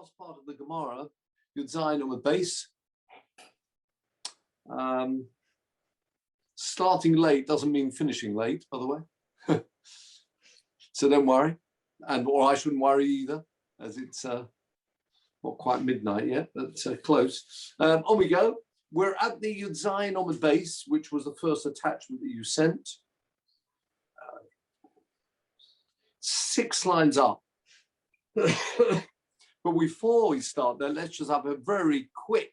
last part of the Gemara, Yud Zayin on the base. Starting late doesn't mean finishing late, by the way. So don't worry, or I shouldn't worry either, as it's not quite midnight yet, but close. On we go. We're at the Yud Zayin on the base, which was the first attachment that you sent. 6 lines up. But before we start there, let's just have a very quick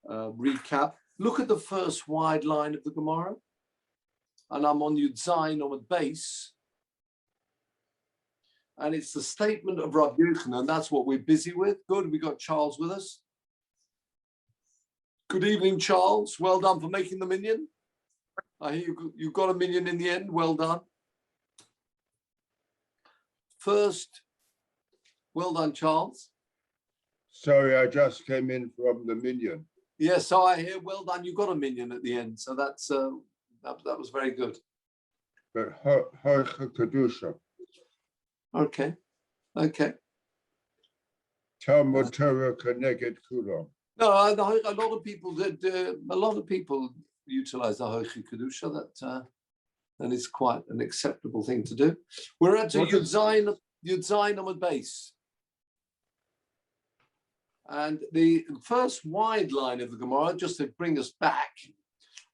recap. Look at the first wide line of the Gemara. And I'm on Yud Zayin on the base. And it's the statement of Rabbi Yochanan. That's what we're busy with. Good, we got Charles with us. Good evening, Charles. Well done for making the minyan. I hear you got a minyan in the end. Well done. First, well done, Charles. Sorry, I just came in from the minyan. Yes, so I hear. Well done. You got a minyan at the end, so that's that was very good. But Kedusha. Okay. Talmud Torah Keneged Kulam. No, a lot of people did. A lot of people utilize the Hochi Kedusha. That is quite an acceptable thing to do. We're at Yud Zayin on the base. And the first wide line of the Gemara, just to bring us back,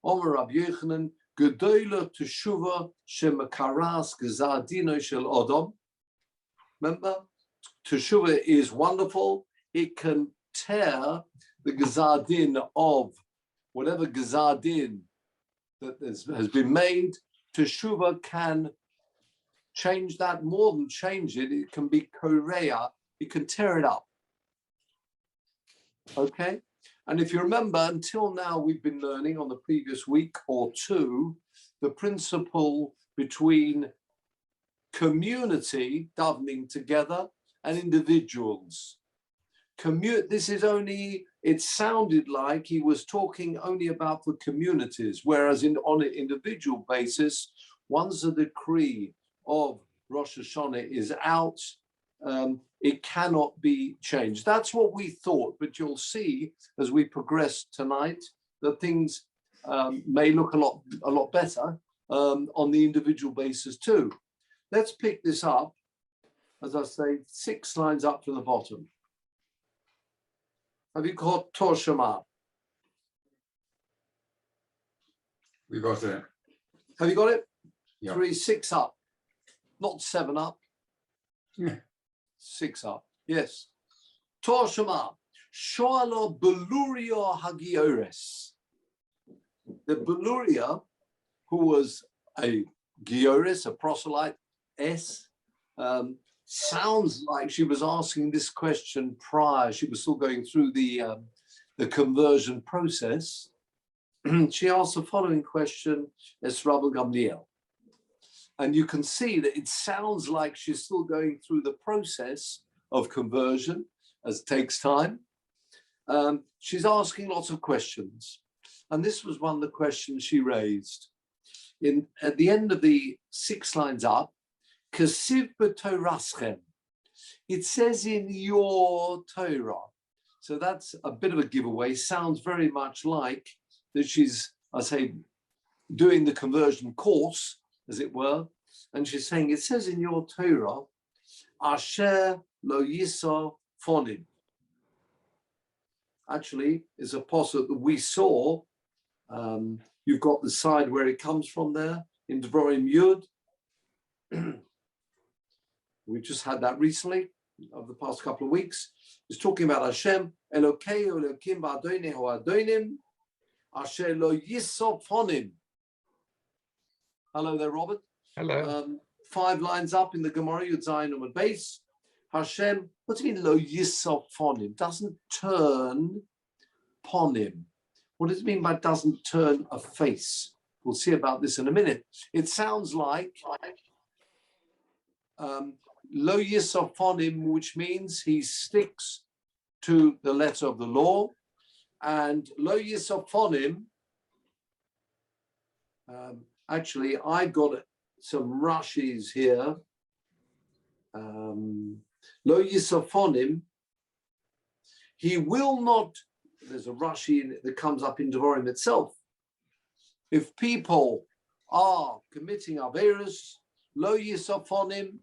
Omer Rabbi Yochanan, Gedola Teshuva Shemakaras Gezadino Shel Odom. Remember, Teshuva is wonderful. It can tear the Gezadin of whatever Gezadin that has been made. Teshuva can change that, more than change it. It can be korea. It can tear it up. Okay, and if you remember, until now we've been learning on the previous week or two the principle between community davening together and individuals. This is only, it sounded like he was talking only about the communities, whereas on an individual basis, once the decree of Rosh Hashanah is out, it cannot be changed. That's what we thought, but you'll see as we progress tonight that things may look a lot better on the individual basis too. Let's pick this up, as I say, 6 lines up from the bottom. Have you got Tor Shema? We got it. Have you got it? Yeah. 6 up, not 7 up. Yeah. 6 up, yes. Tor Shema, Shoalo Beluria Hagiores. The Beluria, who was a Giores, a proselyte, sounds like she was asking this question prior. She was still going through the conversion process. She asked the following question as Rabbi Gamliel. And you can see that it sounds like she's still going through the process of conversion, as it takes time. She's asking lots of questions. And this was one of the questions she raised. At the end of the 6 lines up, Kasiv b'Toraschem. It says in your Torah. So that's a bit of a giveaway. Sounds very much like that she's, I say, doing the conversion course, as it were, and she's saying, it says in your Torah, Asher lo yiso fonim. Actually, it's a passage that we saw. You've got the side where it comes from there, in Devarim Yud. We just had that recently, over the past couple of weeks. It's talking about Hashem, Elokei Elokim ba'adonim ha'adonim, Asher lo yiso fonim. Hello there, Robert. Hello. 5 lines up in the Gemara, Yud Zayin on the base. Hashem, what do you mean lo yisof ponim? Doesn't turn ponim. What does it mean by doesn't turn a face? We'll see about this in a minute. It sounds like lo yisof ponim, which means he sticks to the letter of the law, and lo yisof ponim. Actually, I got some Rashi's here. Lo Yisophonim He will not, there's a Rashi that comes up in Devarim itself. If people are committing Averis, lo yisafonim,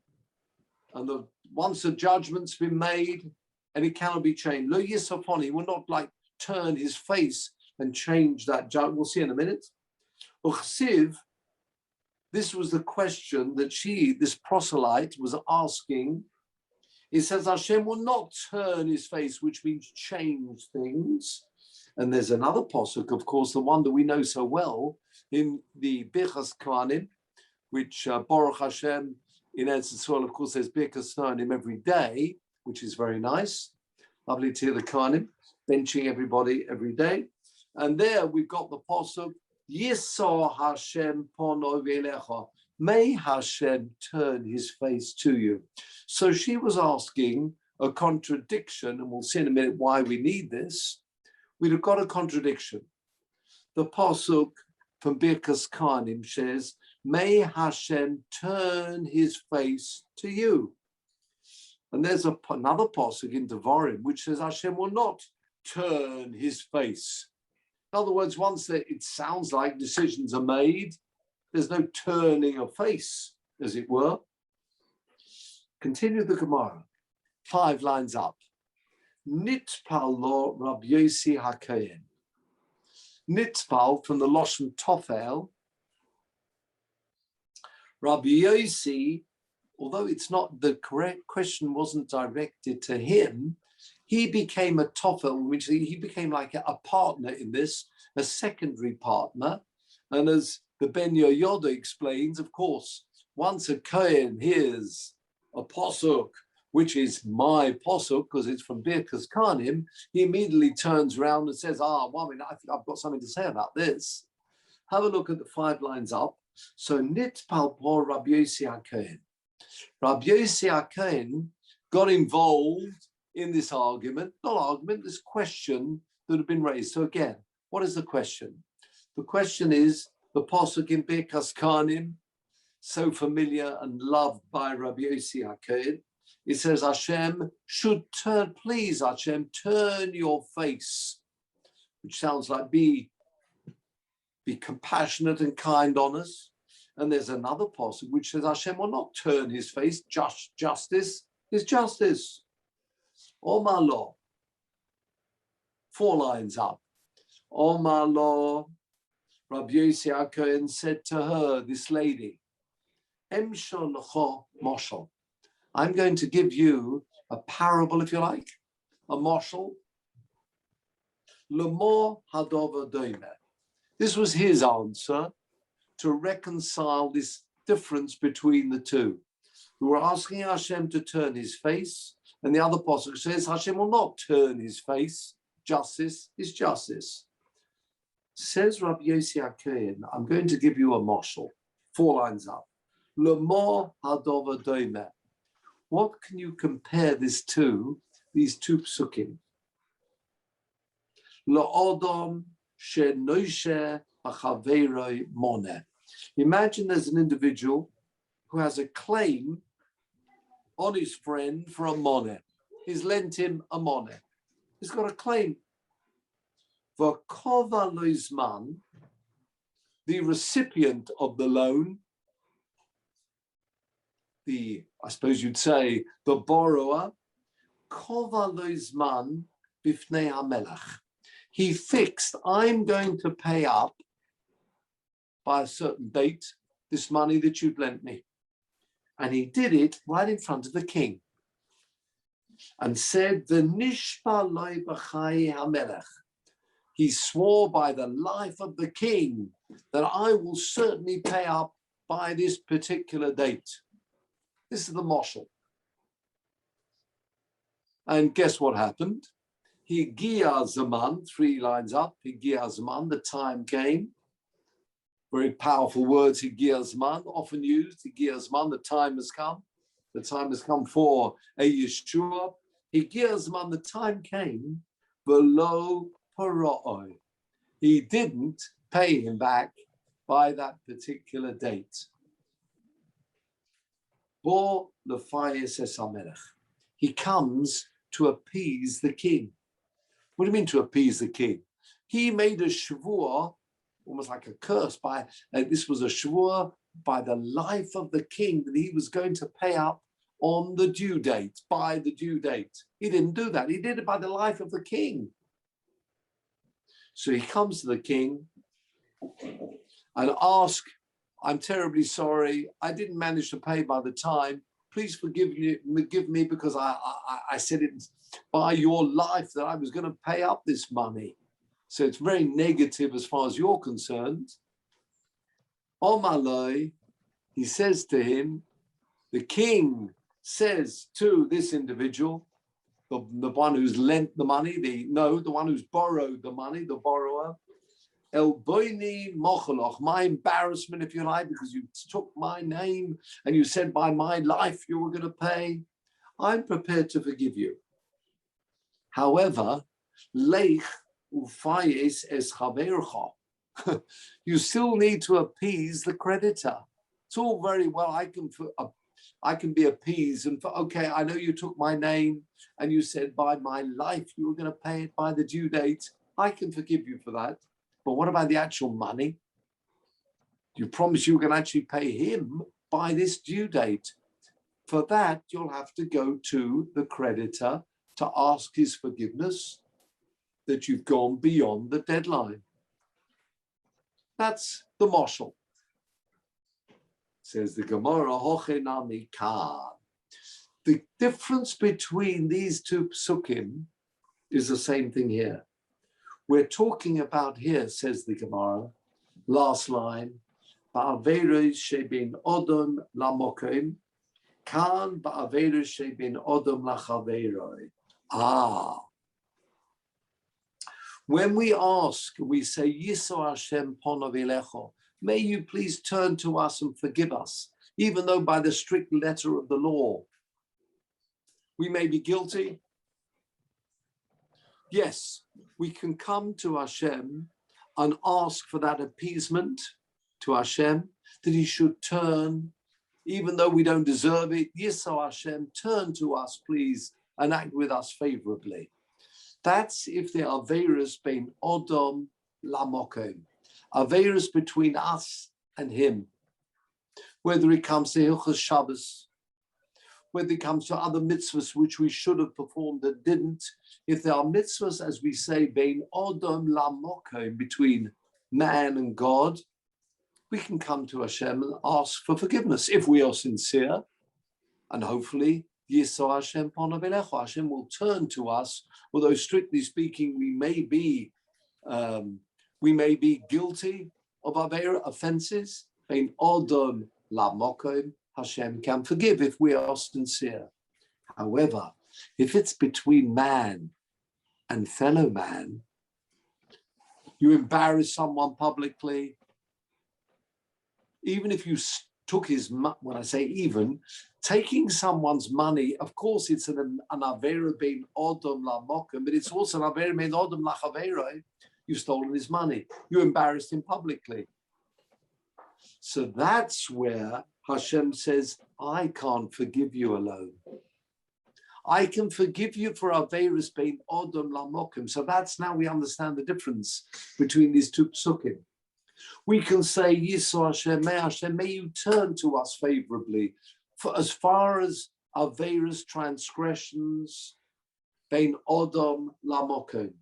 and once a judgment's been made and it cannot be changed, lo yisafonim, he will not like turn his face and change that judgment. We'll see in a minute. Uchsiv, this was the question that this proselyte, was asking. He says Hashem will not turn his face, which means change things. And there's another posuk, of course, the one that we know so well in the Birchas Kohanim, which Baruch Hashem in Eretz Yisrael, of course, there's Birchas Kohanim every day, which is very nice. Lovely to hear the Kohanim benching everybody every day. And there we've got the posuk, Yisor Hashem pono v'elecha. May Hashem turn his face to you. So she was asking a contradiction, and we'll see in a minute why we need this. We'd have got a contradiction. The pasuk from Birkas Kohanim says, may Hashem turn his face to you. And there's another pasuk in Devarim which says Hashem will not turn his face. In other words, once it sounds like decisions are made, there's no turning of face, as it were. Continue the Gemara, 5 lines up. Nitpal lo Rabbi Yossi HaKohen. Nitpal from the Lashon Tofel. Rabbi Yossi, although it's not the correct question, wasn't directed to him, he became a Tofel, which he became like a partner in this, a secondary partner. And as the Ben Yoda explains, of course, once a Kohen hears a posuk, which is my posuk, because it's from Birkas Kohanim, he immediately turns around and says, well, I think I've got something to say about this. Have a look at the 5 lines up. So, Nitpal por Rabbi Yossi HaKohen. Rabbi Yossi HaKohen got involved in this this question that had been raised. So again, what is the question? The question is, the pasuk in Birkas Kohanim, so familiar and loved by Rabbi Yossi HaKohen, it says Hashem should turn, please Hashem, turn your face, which sounds like be compassionate and kind on us. And there's another pasuk which says Hashem will not turn his face, justice is justice. Omar lo, 4 lines up. Omar lo, Rabbi Yossi HaKohen said to her, this lady, Emshol lecho moshel. I'm going to give you a parable, if you like, a moshel. Lemor hadova doime. This was his answer to reconcile this difference between the two. We were asking Hashem to turn his face, and the other pasuk says Hashem will not turn his face. Justice is justice. Says Rabbi Yossi HaKohen, I'm going to give you a moshel. 4 lines up. Lemor hadova doime. What can you compare this to, these 2 psukim? La'odom she'noishe achaveiroi moneh. Imagine there's an individual who has a claim on his friend for a moneh. He's lent him a moneh. He's got a claim. V'kova loizman, the recipient of the loan, I suppose you'd say the borrower, kova loizman bifnei hamelach. He fixed, I'm going to pay up by a certain date this money that you've lent me. And he did it right in front of the king and said, V'nishpa lo b'chai hamelech. He swore by the life of the king that I will certainly pay up by this particular date. This is the moshel. And guess what happened? Higia zaman, 3 lines up, Higia zaman, the time came. Very powerful words, Higia zaman, often used. Higia zaman, the time has come. The time has come for a Yeshua. Higia zaman, the time came, v'lo paroi. He didn't pay him back by that particular date. He comes to appease the king. What do you mean to appease the king? He made a shvuah, almost like a curse, this was a shvuah by the life of the king that he was going to pay up on the due date, by the due date. He didn't do that. He did it by the life of the king. So he comes to the king and asks, I'm terribly sorry. I didn't manage to pay by the time. Please forgive me because I said it by your life that I was going to pay up this money. So it's very negative as far as you're concerned. Omaloi, he says to him, the king says to this individual, the one who's lent the money, the one who's borrowed the money, the borrower, El boini mochaloch, my embarrassment, if you like, because you took my name and you said by my life you were going to pay. I'm prepared to forgive you. However, leich ufayes es chavercha. You still need to appease the creditor. It's all very well. I can be appeased and okay, I know you took my name and you said by my life you were going to pay it by the due date. I can forgive you for that. But what about the actual money? You promise you can actually pay him by this due date. For that, you'll have to go to the creditor to ask his forgiveness that you've gone beyond the deadline. That's the moshel. Says the Gemara, Hochenami Ka. The difference between these two psukim is the same thing here. We're talking about here, says the Gemara, last line, Ba'averes shebin odom lamokim, kan ba'averes shebin odom lachaveroi. When we ask, we say, Yiso Hashem ponav elecho, may you please turn to us and forgive us, even though by the strict letter of the law, we may be guilty. Yes, we can come to Hashem and ask for that appeasement to Hashem, that he should turn, even though we don't deserve it. Yiso Hashem, turn to us, please, and act with us favorably. That's if there are averos bein odom lamokim, averos between us and him, whether it comes to Hilchos Shabbos, whether it comes to other mitzvahs which we should have performed that didn't. If there are mitzvahs, as we say, bein odom lamokim, between man and God, we can come to Hashem and ask for forgiveness if we are sincere, and hopefully Yiso Hashem ponav elecho, Hashem will turn to us, although strictly speaking, we may be guilty of our offenses. Bein odom lamokim, Hashem can forgive if we are sincere. However, if it's between man and fellow man, you embarrass someone publicly, even if you took his, when I say even, taking someone's money, of course it's an avera bein odom lamokim, but it's also an avera bein odom lachaveroi. You've stolen his money. You embarrassed him publicly. So that's where Hashem says, I can't forgive you alone. I can forgive you for averos bein odom lamokim. So that's now we understand the difference between these two psukim. We can say, Yiso Hashem, may you turn to us favorably for as far as averos transgressions, bein odom lamokim.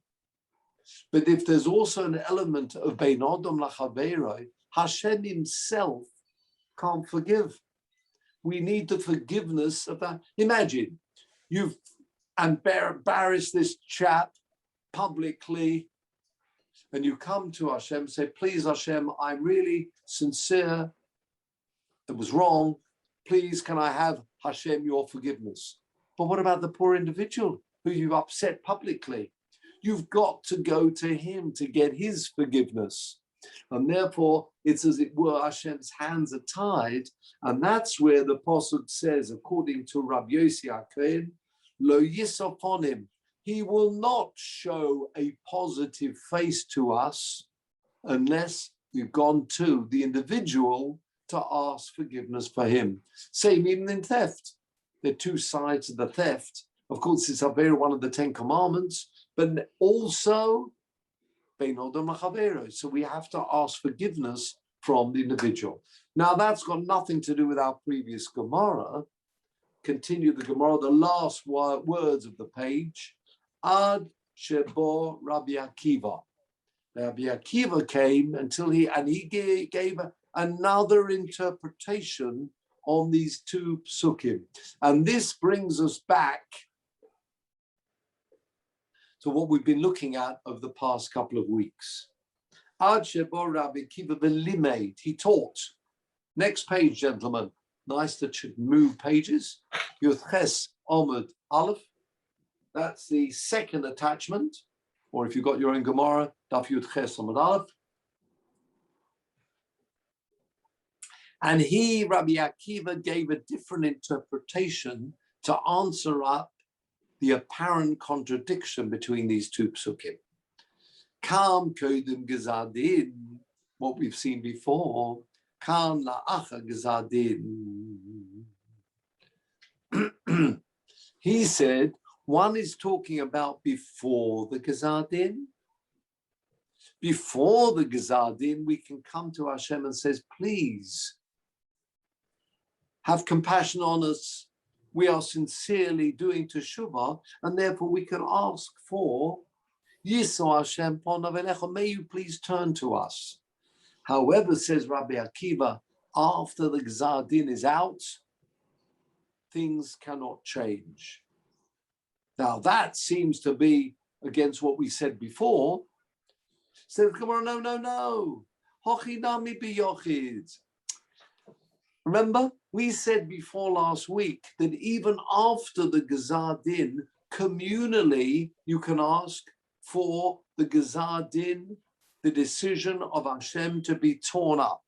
But if there's also an element of bein odom lachaveroi, Hashem himself can't forgive. We need the forgiveness of that. Imagine you've embarrassed this chap publicly, and you come to Hashem, say, please Hashem, I'm really sincere. It was wrong. Please, can I have Hashem, your forgiveness? But what about the poor individual who you've upset publicly? You've got to go to him to get his forgiveness. And therefore, it's as it were, Hashem's hands are tied. And that's where the Pasuk says, according to Rabbi Yossi HaKohen, Lo yisoponim, he will not show a positive face to us unless we've gone to the individual to ask forgiveness for him. Same even in theft. There are two sides of the theft. Of course, it's one of the 10 Commandments, but also so we have to ask forgiveness from the individual. Now that's got nothing to do with our previous Gemara. Continue the Gemara, the last words of the page. Ad Shebo Rabbi Akiva. Rabbi Akiva came until he gave another interpretation on these two psukim. And this brings us back to what we've been looking at over the past couple of weeks. Ad Shebo Rabbi Akiva v'limeid, he taught. Next page, gentlemen. Nice to move pages. Yudches Omid Aleph. That's the second attachment. Or if you've got your own Gemara, Daf Yudches Omid Aleph. And he, Rabbi Akiva, gave a different interpretation to answer up the apparent contradiction between these two psukim. Kam kodim gezadin, what we've seen before. Kam la'acha gezadin. He said, one is talking about before the gezadin. Before the gezadin, we can come to Hashem and says, please, have compassion on us. We are sincerely doing teshuvah, and therefore we can ask for Yisro Hashem Panav Elecha. May you please turn to us. However, says Rabbi Akiva, after the Gzar Din is out, things cannot change. Now that seems to be against what we said before. Says Gemara, no. Hochinami biyochid. Remember, we said before last week that even after the Gzar Din, communally, you can ask for the Gzar Din, the decision of Hashem to be torn up.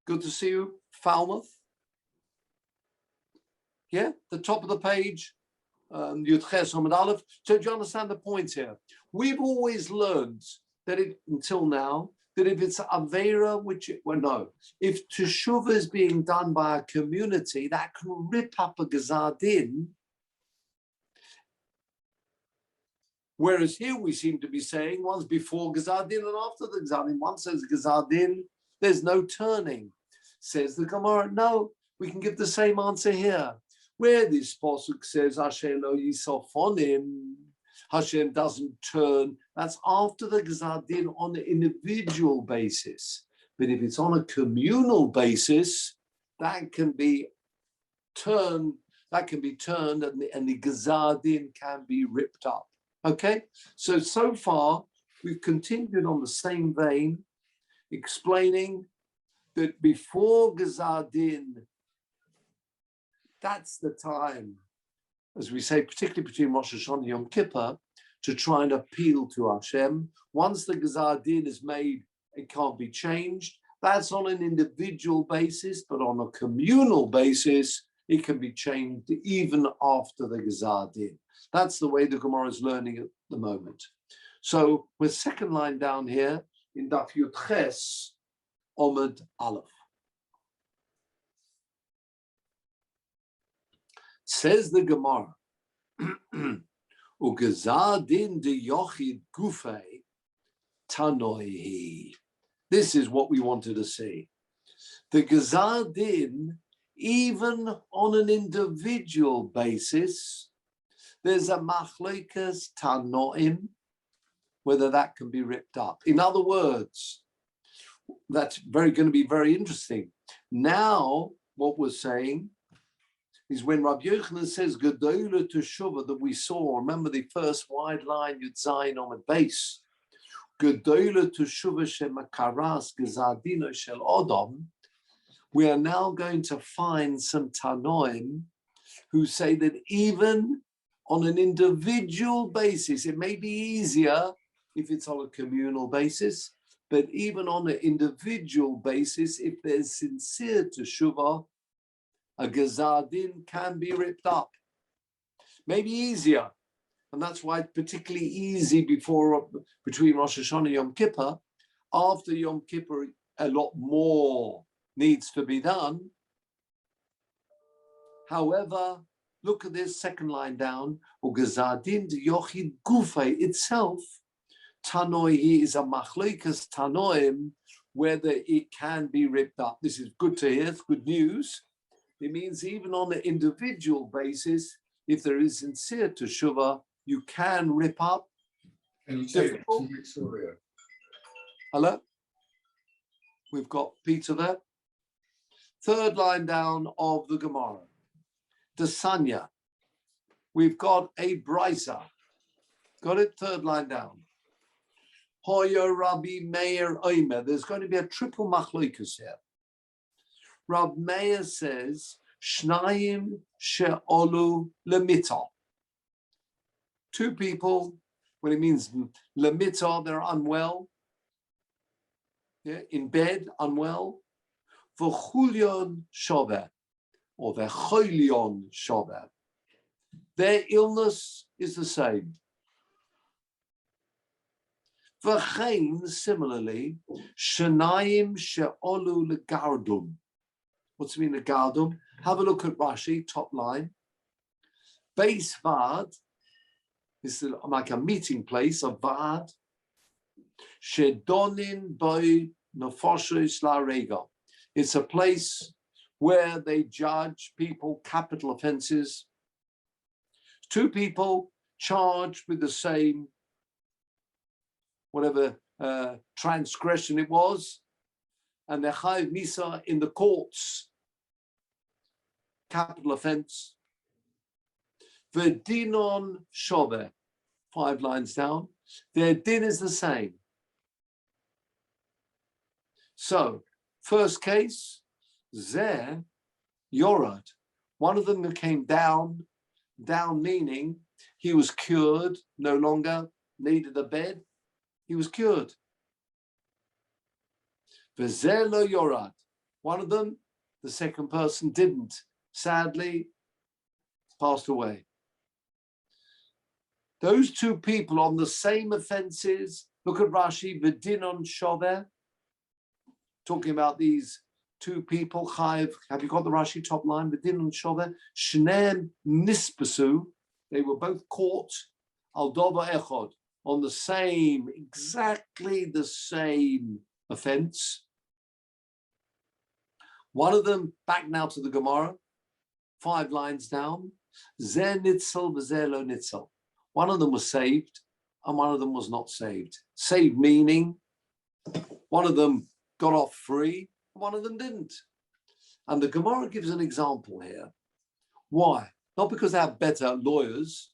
Good to see you, Falmouth. Yeah, the top of the page, Yudches Omid Aleph. So do you understand the point here? We've always learned that until now, that if it's Avera, if Teshuvah is being done by a community, that can rip up a Gzar Din. Whereas here we seem to be saying one's before Gzar Din and after the Gzar Din. One says Gzar Din, there's no turning. Says the Gemara, no, we can give the same answer here. Where this pasuk says Hashem lo yisofonim, Hashem doesn't turn. That's after the Gzar Din on an individual basis. But if it's on a communal basis, that can be turned. And the Gzar Din can be ripped up. Okay. So far we've continued on the same vein, explaining that before Gzar Din, that's the time, as we say, particularly between Rosh Hashanah and Yom Kippur, to try and appeal to Hashem. Once the Gzar Din is made, it can't be changed. That's on an individual basis, but on a communal basis, it can be changed even after the Gzar Din. That's the way the Gemara is learning at the moment. So we're second line down here in Daf Yudches Omid Aleph. Says the Gemara, Ugezar din de yochid gufei tanoihi. This is what we wanted to see. The Gzar Din, even on an individual basis, there's a machlokas tanoim, whether that can be ripped up. In other words, that's going to be very interesting. Now, what we're saying is when Rabbi Yochanan says Gedola Teshuvah that we saw, remember the first wide line Yud Zayin on the base, Gedola Teshuvah Shemakaras Gzar Dino Shel Odom, we are now going to find some Tanoim who say that even on an individual basis, it may be easier if it's on a communal basis, but even on an individual basis, if there's sincere Teshuvah, a Gzar Din can be ripped up. Maybe easier. And that's why it's particularly easy between Rosh Hashanah and Yom Kippur. After Yom Kippur, a lot more needs to be done. However, Look at this second line down. Ugezadin de yochid gufe itself. Tanoi is a machlokas tanoim, whether it can be ripped up. This is good to hear. It's good news. It means even on an individual basis, if there is sincere teshuvah, you can rip up. Can you take it to Victoria? Hello? We've got Peter there. Third line down of the Gemara. The Sanya. We've got a Brisa. Got it? Third line down. Hoya Rabbi Meir Omer. There's going to be a triple machlokas here. Rab Meir says, Shnayim she'olu lemita. Two people, when it means lemita, they're unwell. Yeah, in bed, unwell. V'chulyon shover, or v'choylyon shover. Their illness is the same. V'chein, similarly, shenayim she'olu legardum. What's it mean, legardum? Have a look at Rashi, top line. Beis vad is like a meeting place, a vad. Shedonin boy nefoshes la'rega. It's a place where they judge people, capital offenses. Two people charged with the same, whatever transgression it was, and they're chayiv misa in the courts. Capital offense. V'dinon shover, 5 lines down. Their din is the same. So, first case, Zeh, Yorad. One of them came down meaning he was cured, no longer needed a bed. He was cured. V'zeh lo Yorad. One of them, the second person, didn't. Sadly, passed away. Those two people on the same offenses, look at Rashi, V'dinon shover, talking about these two people, Chayiv, have you got the Rashi top line? V'dinon shover, Shneim nispasu, they were both caught, al dova echod, on the same, exactly the same offense. One of them, back now to the Gemara, 5 lines down, Zeh nitzel v'zeh lo nitzel. One of them was saved and one of them was not saved. Saved meaning one of them got off free, one of them didn't. And the Gemara gives an example here. Why? Not because they have better lawyers.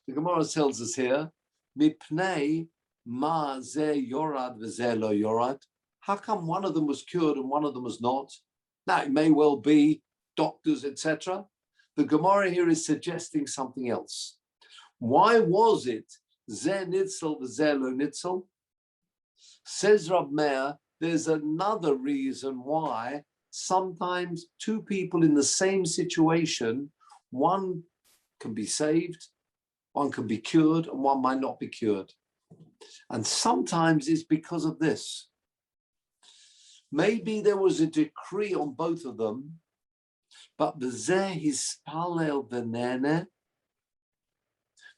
The Gemara tells us here, Mipnei ma zeh yorad v'zeh lo yorad. How come one of them was cured and one of them was not? Now, it may well be doctors, etc. The Gemara here is suggesting something else. Why was it zeh nitzel v'zeh lo nitzel? Says Rab Meir, there's another reason why sometimes two people in the same situation, one can be saved, one can be cured, and one might not be cured. And sometimes it's because of this. Maybe there was a decree on both of them, but v'zeh hispalel v'nene,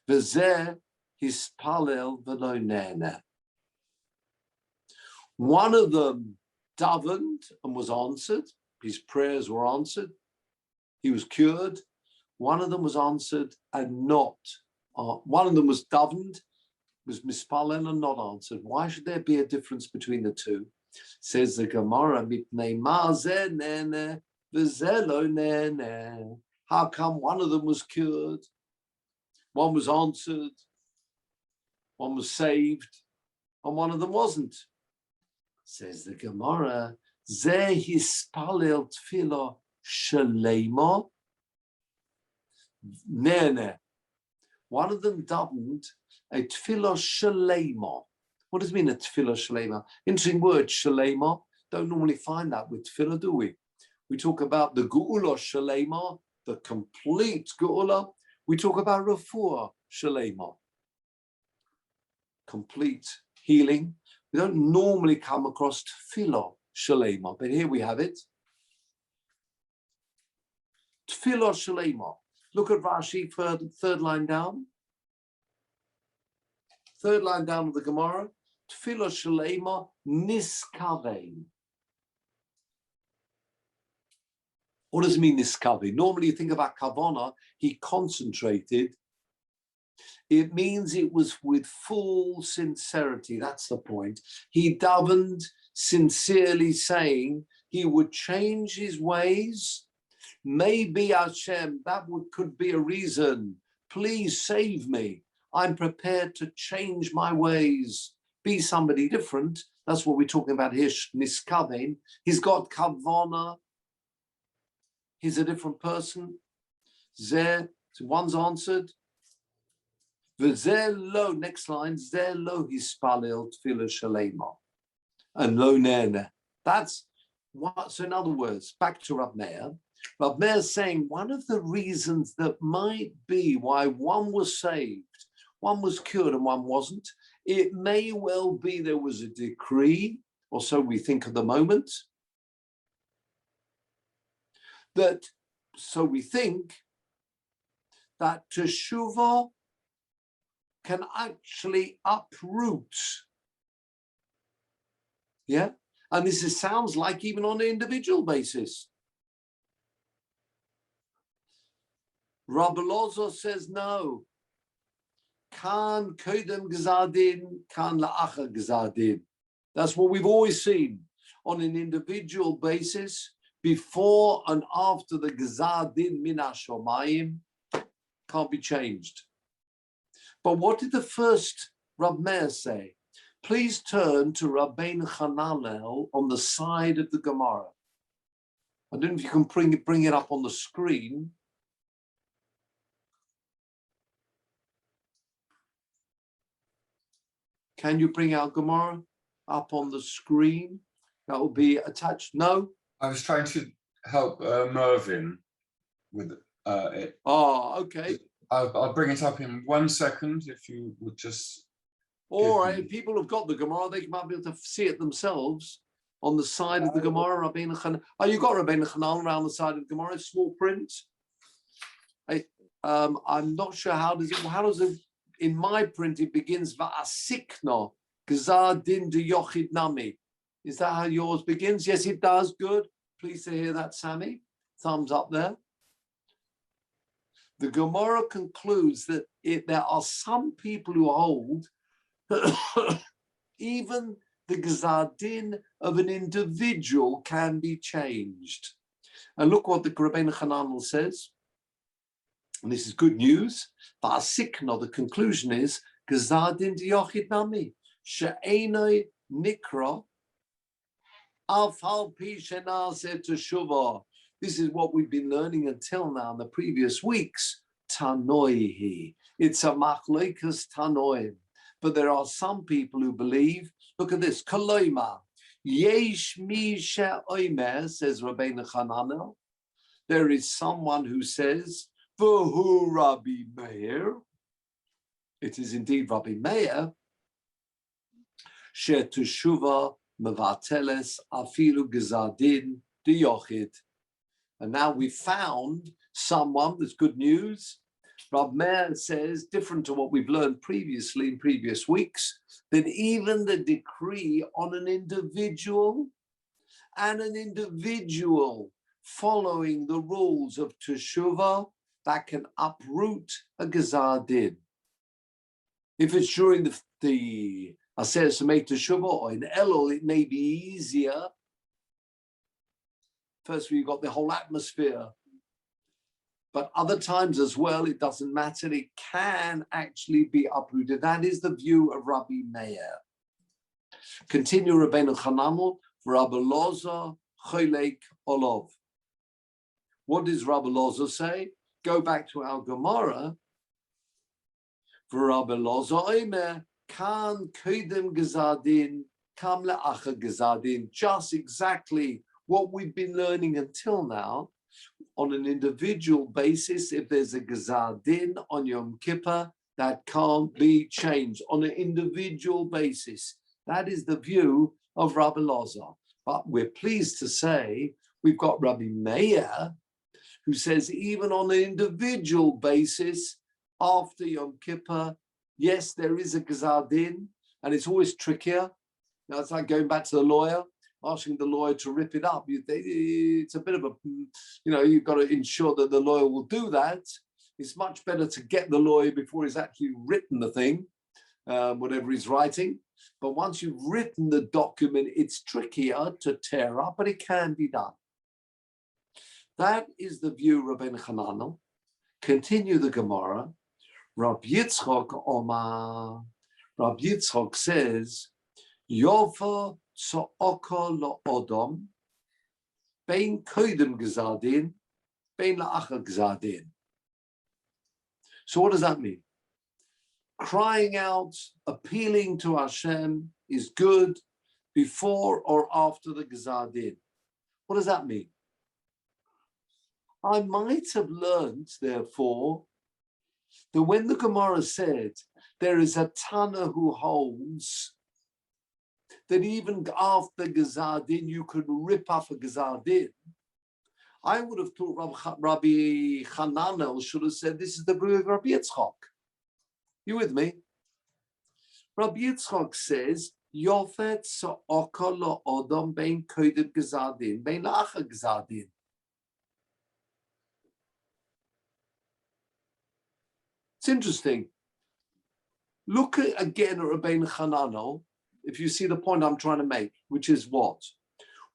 v'zeh hispalel v'lo nene. One of them davened and was answered. His prayers were answered. He was cured. One of them was answered and not. One of them was davened, was mispalel and not answered. Why should there be a difference between the two? Says the Gemara, Mipnei ma zeh nene v'zeh lo nene. How come one of them was cured, one was answered, one was saved, and one of them wasn't? Says the Gemara, Zeh hispalel tefillah shalema nene. One of them davened a tefillah shalema. What does it mean, a tefillah shalema? Interesting word, shalema. Don't normally find that with tefillah, do we? We talk about the geula shalema, the complete geula. We talk about refuah shalema, complete healing. We don't normally come across tefillah shalema, but here we have it. Tefillah shalema. Look at Rashi, third line down. Third line down of the Gemara. Tefillah shalema niskavein. What does it mean, niskavein? Normally you think about kavana, he concentrated. It means it was with full sincerity. That's the point. He davened sincerely, saying he would change his ways. Maybe Hashem, could be a reason. Please save me. I'm prepared to change my ways, be somebody different. That's what we're talking about here, niskavein. He's got kavana. He's a different person. Zeh, one's answered. V'zeh lo, next line, zeh lo hispalel tefillah shalema. And lo nene. That's what, so in other words, back to Rav Meir. Rav Meir is saying one of the reasons that might be why one was saved, one was cured and one wasn't, it may well be there was a decree, or so we think at the moment, that, so we think that teshuvah can actually uproot. Yeah? And this sounds like even on an individual basis. Rabbi Lozo says no. Kan kodem gzadin, kan la'achar gzadin. That's what we've always seen on an individual basis, before and after the gzadin min hashomayim, can't be changed. But what did the first Rav Meir say? Please turn to Rabbeinu Hananel on the side of the Gemara. I don't know if you can bring it up on the screen. Can you bring our Gemara up on the screen? That will be attached. No? I was trying to help Mervyn with it. Oh, okay. I'll bring it up in 1 second if you would just. All right, if people have got the Gemara, they might be able to see it themselves on the side of the Gemara. Rabbeinu Hanan. Oh, you got Rabbeinu Hanan around the side of the Gemara, small print. I'm not sure how does it. In my print, it begins va'asikna gzar din de yochid nami. Is that how yours begins? Yes, it does. Good. Pleased to hear that, Sammy. Thumbs up there. The Gemara concludes that there are some people who hold even the gzar din of an individual can be changed. And look what the Rabbeinu Hananel says. And this is good news. Va'asikna, the conclusion is gzar din de yochid nami she'enoi nikra af al pi shenaseh teshuvah. This is what we've been learning until now in the previous weeks. Tanoihi. It's a machlokas tanoim. But there are some people who believe, look at this, Koloima. Yesh mi she'omer, says Rabbeinu Hananel. There is someone who says, V'hu Rabbi Meir. It is indeed Rabbi Meir. She'teshuvah mevateles afilu gzadin de yochid. And now we found someone, that's good news. Rab Meir says, different to what we've learned previously in previous weeks, that even the decree on an individual and an individual following the rules of teshuvah, that can uproot a gzar din. If it's during the Aseret Samei Teshuvah or in Elul, it may be easier. First, we've got the whole atmosphere. But other times as well, it doesn't matter. It can actually be uprooted. That is the view of Rabbi Meir. Continue Rabbeinu Hananel, Rabbi Loza, Cholek Olov. What does Rabbi Loza say? Go back to our Gemara. For Rabbi Loza Omer, Kan Kedem Gezadin, Kam Le'acha Gezadin. Just exactly what we've been learning until now. On an individual basis, if there's a gzar din on Yom Kippur, that can't be changed on an individual basis. That is the view of Rabbi Loza. But we're pleased to say we've got Rabbi Meir, who says even on an individual basis, after Yom Kippur, yes, there is a Gazar Din, and it's always trickier. Now, it's like going back to the lawyer, asking the lawyer to rip it up. It's a bit of a, you've got to ensure that the lawyer will do that. It's much better to get the lawyer before he's actually written the thing, whatever he's writing. But once you've written the document, it's trickier to tear up, but it can be done. That is the view of Rabbeinu Hananel. Continue the Gemara. Rab Yitzchok Omar. Rab Yitzchok says, Yofa so'oko lo odom, bein koidem gzadin, bein la'achar gzadin. So what does that mean? Crying out, appealing to Hashem is good before or after the gzadin. What does that mean? I might have learned, therefore, that when the Gemara said there is a Tana who holds that even after Gazar Din you could rip up a Gazar Din, I would have thought Rabbi Hananel should have said this is the view of Rabbi Yitzchok. You with me? Rabbi Yitzchok says, Yofet so'oko lo odom bein koidem Gazar Din, bein la'achar Gazar Din. It's interesting. Look again at Rabbeinu Hananel, if you see the point I'm trying to make, which is what?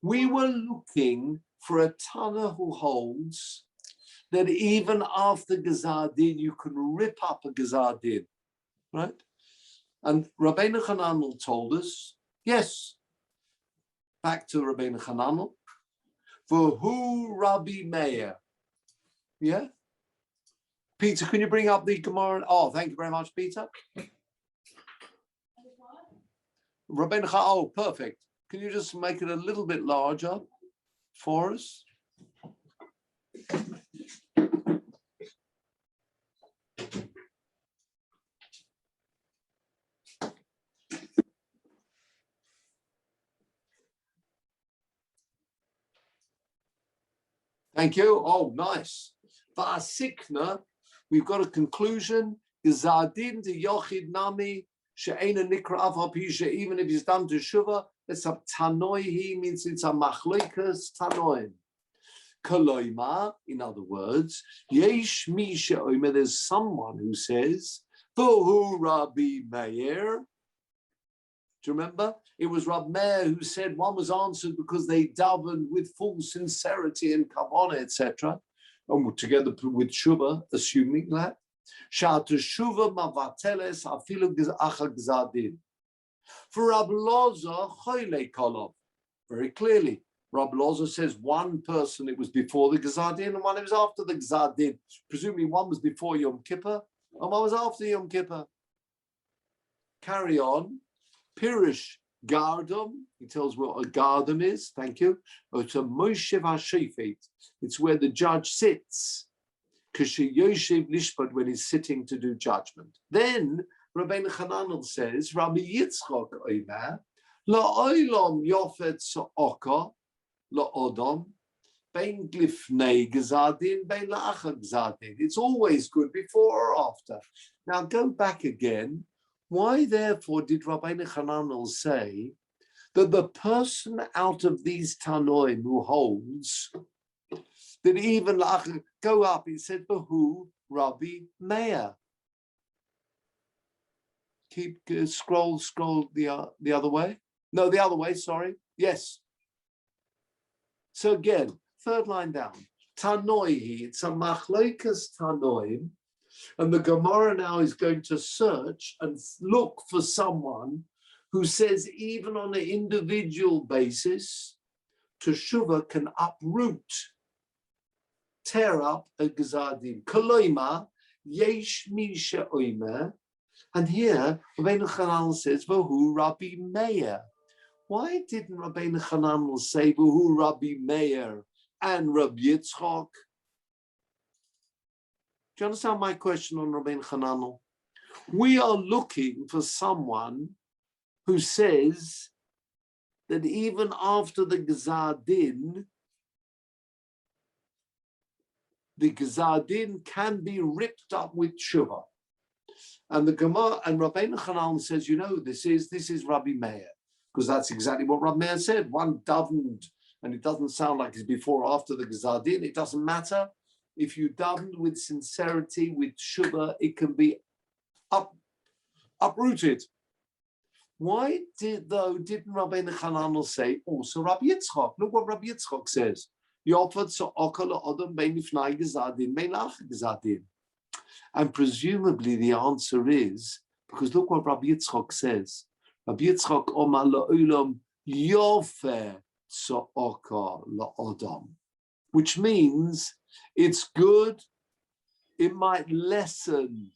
We were looking for a Tana who holds that even after Gazar Din, you can rip up a Gazar Din, right? And Rabbeinu Hananel told us, yes, back to Rabbeinu Hananel, for who Rabbi Meir, yeah? Peter, can you bring up the Gemara? Oh, thank you very much, Peter. Rabbeinu Hananel, oh, perfect. Can you just make it a little bit larger for us? Thank you. Oh, nice. Va'asikna, we've got a conclusion. Gazadin de Yochid Nami, She'ena Nikra Av Hapisha, even if he's done to Shuva, it's a Tanoi, he means it's a Machloikas Tanoim. Kaloima, in other words, Yesh Misha Omer, there's someone who says, Vohu Rabbi Meir. Do you remember? It was Rabbi Meir who said one was answered because they davened with full sincerity and kavanah, etc. And together with Shuva, assuming that. Sha'atu Shuva mavateles afilu achar gzar din. For Rabbi Loza, choyle kolov. Very clearly, Rabbi Loza says one person it was before the gzar din and one it was after the gzar din. Presumably one was before Yom Kippur and one was after Yom Kippur. Carry on. Pirish Gardam, he tells what a Gardam is, thank you. It's a Moshev HaShefet. It's where the judge sits. Kashi Yoshev Lishpat, when he's sitting to do judgment. Then Rabbeinu Hananel says, Rabbi Yitzchok Omer, La'olam Yofet So'oka, La'odom, Bein Glifnei Gzadin, Bein La'achar Gzadin. It's always good before or after. Now go back again. Why, therefore, did Rabbeinu Hananel say that the person out of these Tanoim who holds that even go up, he said, for who? Rabbi Meir. Keep scroll the other way. No, the other way, sorry. Yes. So again, third line down. Tanoihi, it's a machlokas Tanoim. And the Gemara now is going to search and look for someone who says even on an individual basis, Teshuvah can uproot, tear up a Gzar Din. Koloima, yesh misha oimer. And here, Rabbeinu Hananel says, Vahu Rabbi Meir. Why didn't Rabbeinu Hananel say Vahu Rabbi Meir and Rabbi Yitzchok? Do you understand my question on Rabbeinu Hananel? We are looking for someone who says that even after the Gzar Din, the Gezar Din can be ripped up with Shuvah. And the Gemara and Rabbeinu Hanan says, this is Rabbi Meir, because that's exactly what Rabbi Meir said. One davened, and it doesn't sound like it's before or after the Gezar Din. It doesn't matter. If you davened with sincerity, with Shuvah, it can be uprooted. Why didn't Rabbeinu Hanan say also Rabbi Yitzchak? Look what Rabbi Yitzchak says. And presumably the answer is because look what Rabbi Yitzchak says. Rabbi Yitzchak Omar la'olam yofer tza'aka la'odam, which means it's good. It might lessen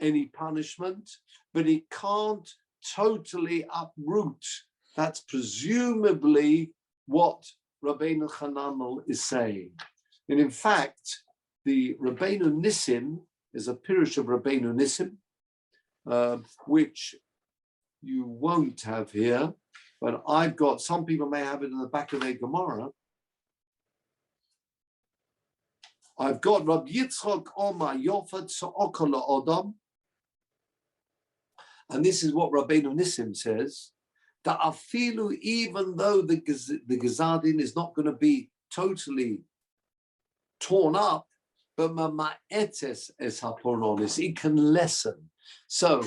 any punishment, but it can't totally uproot. That's presumably what Rabbeinu Hananel is saying. And in fact, the Rabbeinu Nissim is a pirush of Rabbeinu Nissim, which you won't have here, but I've got, some people may have it in the back of their Gemara. I've got Rabbi Yitzchak Omar Yofat Sa'okala Odom. And this is what Rabbeinu Nissim says, that afilu, even though the Gezar Din is not going to be totally torn up, but ma'etes es haporonis, it can lessen. So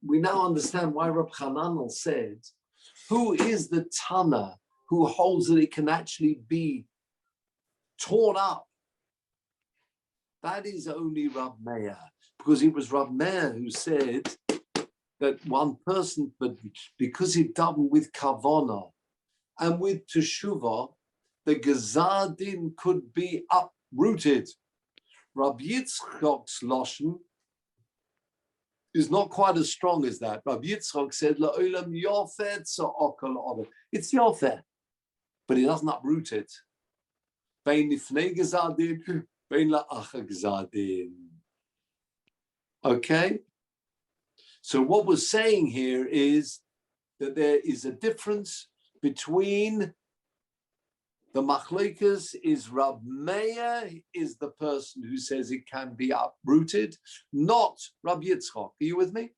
we now understand why Rab Hananel said, who is the Tana who holds that it can actually be torn up? That is only Rab Meir, because it was Rab Meir who said that one person, but because he davened with kavana and with teshuvah, the Gezar Din could be uprooted. Rabbi Yitzchak's lashon is not quite as strong as that. Rabbi Yitzchak said, "La'olam yofer tza'aka la'odam." It's yofer, but it doesn't uproot it. Bein lifnei Gezar Din, bein la'achar Gezar Din. Okay. So what we're saying here is that there is a difference between the machlokas is Rab Meir is the person who says it can be uprooted, not Rab Yitzchak. Are you with me?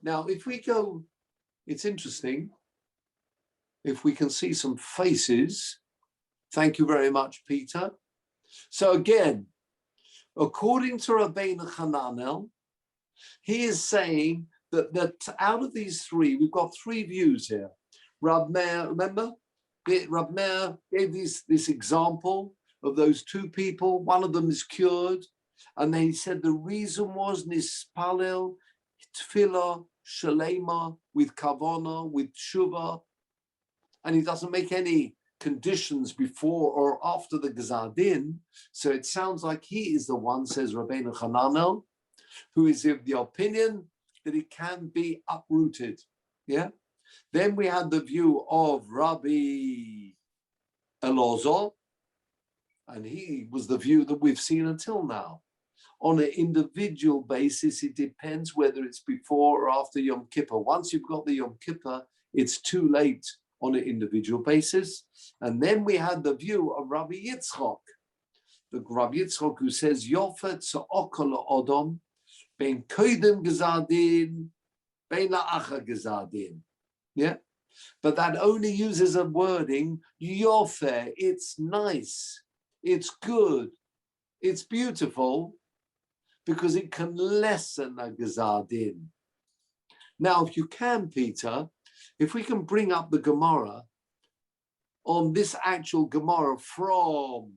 Now, if we go, it's interesting. If we can see some faces, thank you very much, Peter. So again, according to Rabbeinu Hananel, he is saying that out of these three, we've got three views here. Rab Meir, remember? Rab Meir gave this example of those two people. One of them is cured. And then he said the reason was nispalel, tefillah, shalema, with kavana, with shuvah. And he doesn't make any conditions before or after the Gezar Din. So it sounds like he is the one, says Rabbeinu Hananel, who is of the opinion that it can be uprooted. Yeah. Then we had the view of Rabbi Elazar, and he was the view that we've seen until now. On an individual basis, it depends whether it's before or after Yom Kippur. Once you've got the Yom Kippur, it's too late on an individual basis. And then we had the view of Rabbi Yitzchak, the Rabbi Yitzchak who says, Yofet Sa'okala Odom, Ben Koidem Gezar Din, Ben La'achar Gezar Din. Yeah, but that only uses a wording, yofer, it's nice, it's good, it's beautiful, because it can lessen a Gezar Din. Now, if you can, Peter, if we can bring up the Gemara on this actual Gemara from,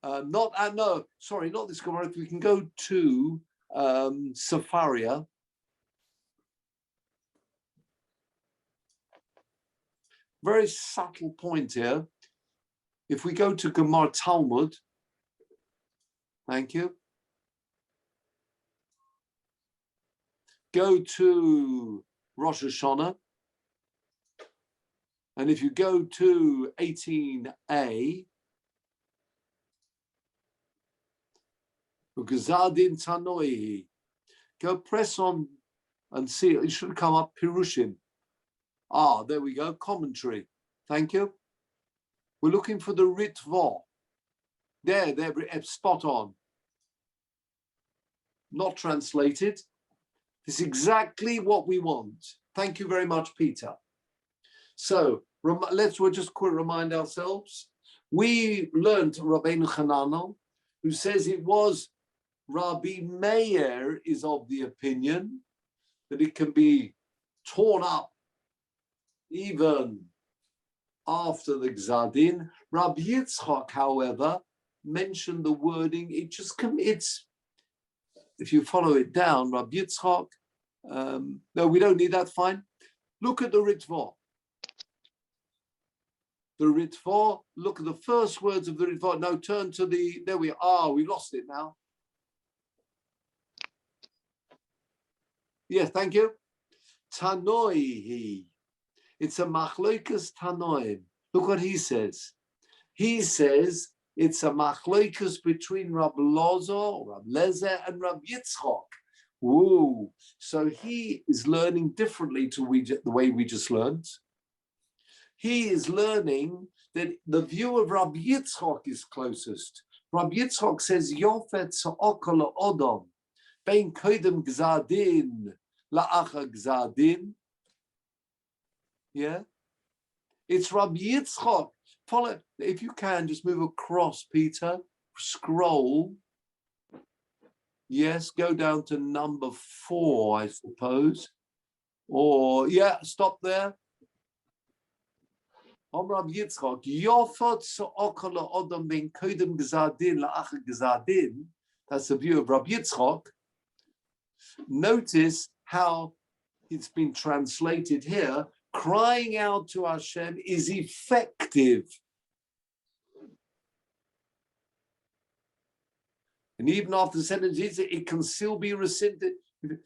not this Gemara, if we can go to Safaria. Very subtle point here. If we go to Gemara Talmud, thank you. Go to Rosh Hashanah. And if you go to 18a, Gezar Din Tanoi, go press on and see, it should come up Pirushim. Ah, there we go, commentary. Thank you. We're looking for the Ritva. They're spot on. Not translated. This is exactly what we want. Thank you very much, Peter. So we'll just quick remind ourselves. We learned Rabbeinu Hananel, who says it was Rabbi Meir is of the opinion that it can be torn up even after the Gzadin. Rabbi Yitzchak, however, mentioned the wording. It just it's if you follow it down, Rabbi Yitzchak. No, we don't need that. Fine. Look at the Ritva. The Ritva. Look at the first words of the Ritva. No, turn to the. There we are. We lost it now. Yes, thank you. Tanoi. It's a machloikas tanoim. Look what he says. He says it's a machloikas between Rab Lozo, Rab Lezer, and Rab Yitzchak. Woo! So he is learning differently to the way we just learned. He is learning that the view of Rab Yitzchak is closest. Rab Yitzchak says Yofet Sa'okala Odom Bein Koidem Gzadin La'acha Gzadin. Yeah, it's Rab Yitzchak. Follow, if you can, just move across, Peter. Scroll. Yes, go down to number 4, I suppose. Or, yeah, stop there. On Rab Yitzchak, Yofot Sa'okala Odom Ben Kodem Gzadin La'acha Gzadin. That's the view of Rab Yitzchak. Notice how it's been translated here. Crying out to Hashem is effective. And even after the sentence, it can still be rescinded.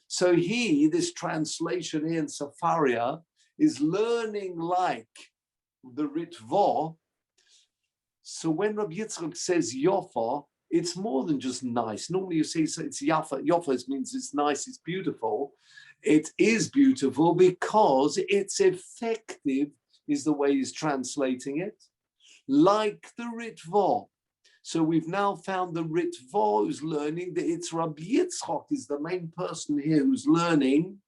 So this translation here in Safaria, is learning like the Ritva. So when Rabbi Yitzchak says Yofa, it's more than just nice. Normally you say it's Yafa. Yofa means it's nice, it's beautiful. It is beautiful because it's effective, is the way he's translating it, like the Ritva. So we've now found the Ritva who's learning that it's Rabbi Yitzchak is the main person here who's learning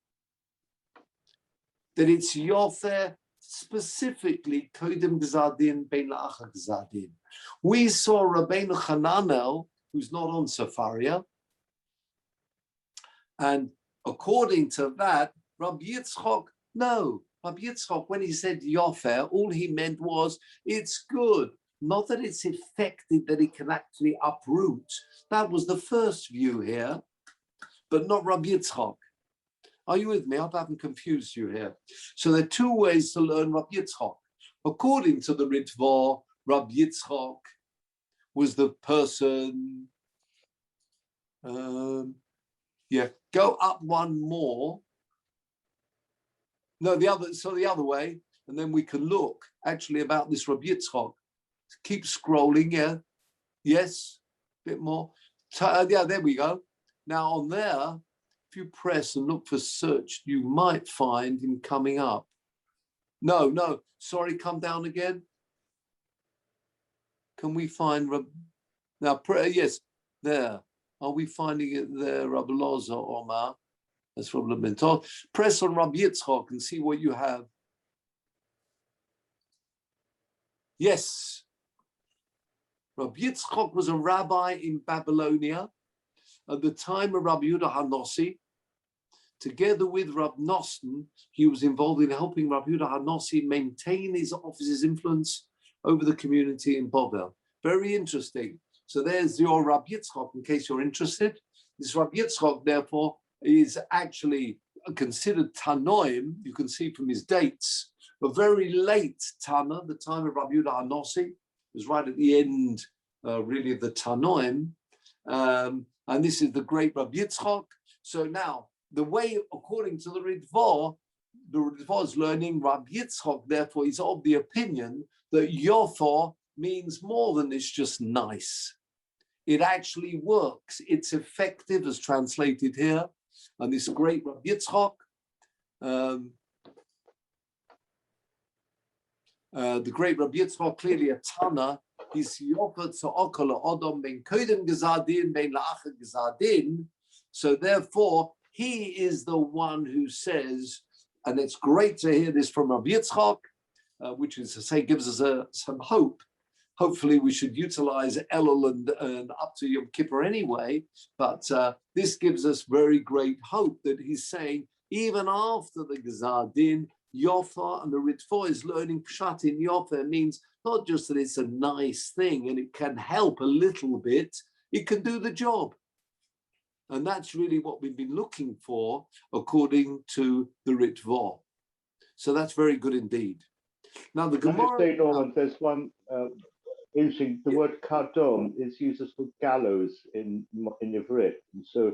that it's Yofer specifically Kodem Gzadin Bein La'acha Gzadin. We saw Rabbeinu Hananel, who's not on Safaria, and according to that, Rabbi Yitzchak, no. Rabbi Yitzchak, when he said Yofer, all he meant was it's good. Not that it's effective, that it can actually uproot. That was the first view here, but not Rabbi Yitzchak. Are you with me? I hope I haven't confused you here. So there are two ways to learn Rabbi Yitzchak. According to the Ritva, Rabbi Yitzchak was the person. Go up one more. No, the other way, and then we can look actually about this Rabbi Yitzchak. Keep scrolling, yeah. Yes, a bit more. Yeah, there we go. Now on there, if you press and look for search, you might find him coming up. No, sorry, come down again. Can we find now? Yes, there. Are we finding it there, Rabbi Loza Omar? That's Rabbi Mentor. Press on Rabbi Yitzchak and see what you have. Yes. Rabbi Yitzchak was a rabbi in Babylonia at the time of Rabbi Yehuda HaNossi. Together with Rabbi Nosson, he was involved in helping Rabbi Yehuda HaNossi maintain his office's influence over the community in Bovel. Very interesting. So there's your Rabbi Yitzchak, in case you're interested. This Rabbi Yitzchak, therefore, is actually considered Tanoim. You can see from his dates, a very late Tana, the time of Rabbi Yehuda HaNossi. It was right at the end, really, of the Tanoim. And this is the great Rabbi Yitzchak. So now, the way, according to the Ritva is learning Rabbi Yitzchak, therefore, is of the opinion that Yofor means more than it's just nice. It actually works. It's effective, as translated here. And this great Rabbi Yitzchak, the great Rabbi Yitzchak, clearly a Tana, His yofer tza'aka la'odom ben kodim gezadin ben la'achar gezadin. So therefore, he is the one who says, and it's great to hear this from Rabbi Yitzchak, which is to say gives us some hope. Hopefully we should utilize Elul and up to Yom Kippur anyway, but this gives us very great hope that he's saying, even after the Gezar Din, Yofa and the Ritva is learning Pshat in Yofa. It means not just that it's a nice thing and it can help a little bit, it can do the job. And that's really what we've been looking for according to the Ritva. So that's very good indeed. Now the Gemara... Norman, there's one interesting, the word kardom is used as for gallows in Ivrit. And so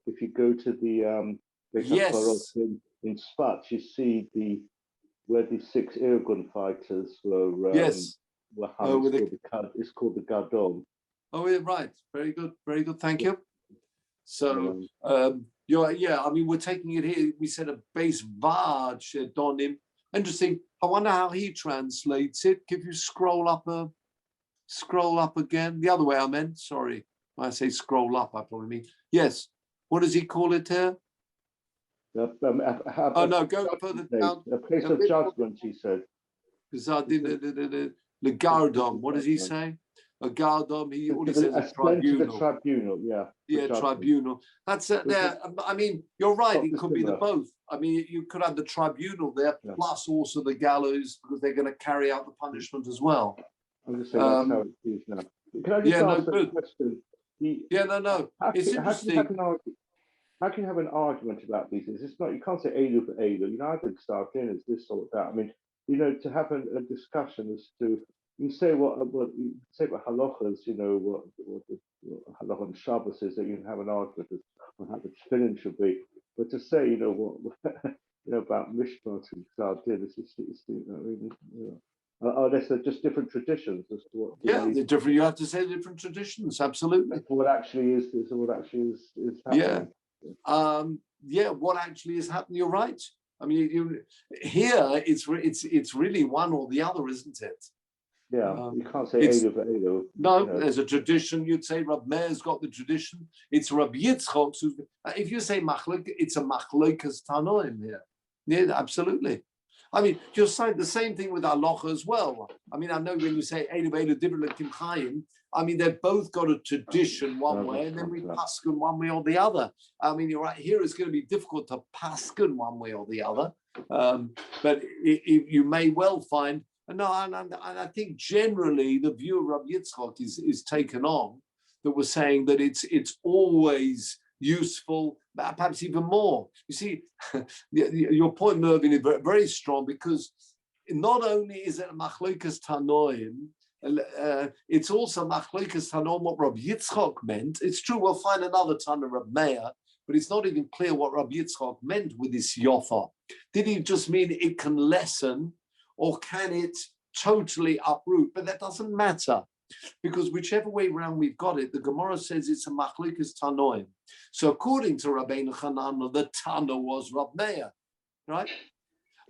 if you go to the yes. in Spats, you see where the 6 Irgun fighters were yes. were hung. It's called the Gardom. Oh, yeah, right. Very good. Very good. Thank you. So, yeah, I mean, we're taking it here. We said a base Vaj Donim. Interesting. I wonder how he translates it. If you scroll up again, the other way I meant. Sorry, when I say scroll up, I probably mean yes. What does he call it here? Oh no, go further down. A place of judgment, he said. The Gardom. What does he say? A Gardom. He says a tribunal. The tribunal, yeah. Yeah, tribunal. That's there. I mean, you're right. It could be the both. I mean, you could have the tribunal there, plus also the gallows, because they're going to carry out the punishment as well. I'm just saying that's how it is now. Can I just ask a question? No. It's interesting. How can you have an argument about these things? It's not, you can't say Elu for Elu. You know, I think start in as this or that. I mean, you know, to have a discussion as to, you say what you say about halachas, you know, what the halacha on Shabbos is, that you can have an argument on how the tefillin should be. But to say, you know, what you know about Mishpat and Gzadin, it's you know, unless they're just different traditions as to what. They're different. You have to say different traditions. Absolutely. What actually is happening. What actually is happening? You're right. I mean, here it's really one or the other, isn't it? Yeah, you can't say Edu for Edu. No, there's a tradition. You'd say Rab Meir's got the tradition. It's Rab Yitzchok. If you say machlok, it's a machlokas tanoim here. Yeah, absolutely. I mean, you're saying the same thing with halacha as well. I mean, I know when you say Edu Edu different Kim Chaim, I mean, they've both got a tradition one way, and then we paskin one way or the other. I mean, you're right. Here it's going to be difficult to paskin one way or the other, but you may well find. And I think generally the view of Rabbi Yitzchak is taken on, that we're saying that it's always useful, perhaps even more. You see, your point, Mervyn, is very, very strong, because not only is it machlokas tanoim, it's also machlokas tanoim what Rabbi Yitzchak meant. It's true, we'll find another ton of Rabbi Meir, but it's not even clear what Rabbi Yitzchak meant with this yofa. Did he just mean it can lessen, or can it totally uproot? But that doesn't matter, because whichever way around we've got it, the Gemara says it's a machlokas tanoim. So according to Rabbeinu Chananah, the Tana was Rab Meir, right?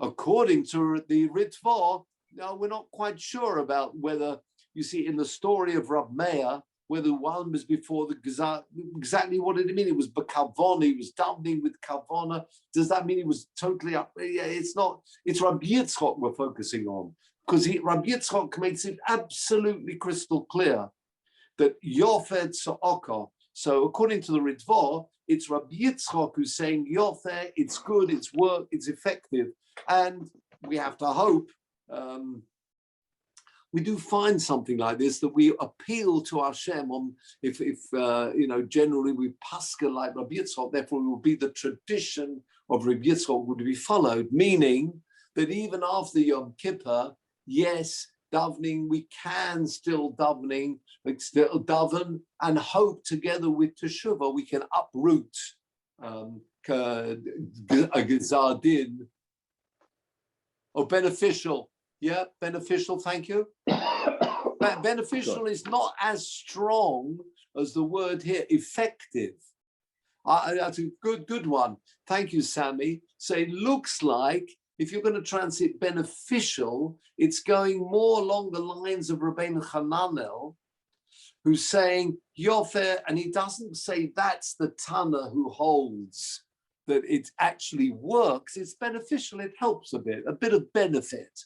According to the Ritva, now we're not quite sure about whether, you see, in the story of Rab Meir, whether one was before the Gezah, exactly what did it mean? It was Bakavona, he was davening with Kavona. Does that mean he was totally up? Yeah, it's not. It's Rabbi Yitzchak we're focusing on, because Rabbi Yitzchak makes it absolutely crystal clear that Yofed Sa'aka. So according to the Ritva, it's Rabbi Yitzchak who's saying Yofed, it's good, it's work, it's effective. And we have to hope we do find something like this, that we appeal to Hashem on, if you know, generally we pascha like Rabbi Yitzchak, therefore it will be the tradition of Rabbi Yitzchak would be followed, meaning that even after Yom Kippur, yes, davening, we can still davening, still daven, and hope together with Teshuvah, we can uproot a Gezar Din, or beneficial. Yeah, beneficial, thank you. Beneficial is not as strong as the word here, effective. That's a good one. Thank you, Sammy. So it looks like if you're going to translate beneficial, it's going more along the lines of Rabbeinu Hananel, who's saying Yofer, and he doesn't say that's the Tana who holds that it actually works. It's beneficial, it helps a bit of benefit.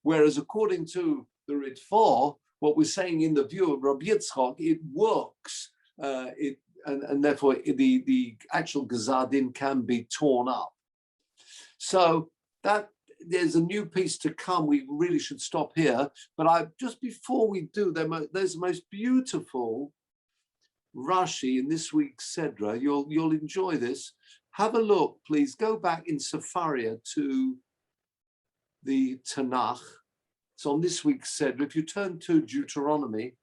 Whereas according to the Ritva, what we're saying in the view of Rabbi Yitzchak, it works, and therefore the actual Gazadin can be torn up. So that there's a new piece to come. We really should stop here. But just before we do, there's the most beautiful Rashi in this week's Sedra. You'll enjoy this. Have a look, please. Go back in Sefaria to the Tanakh. It's on this week's Sedra. If you turn to Deuteronomy,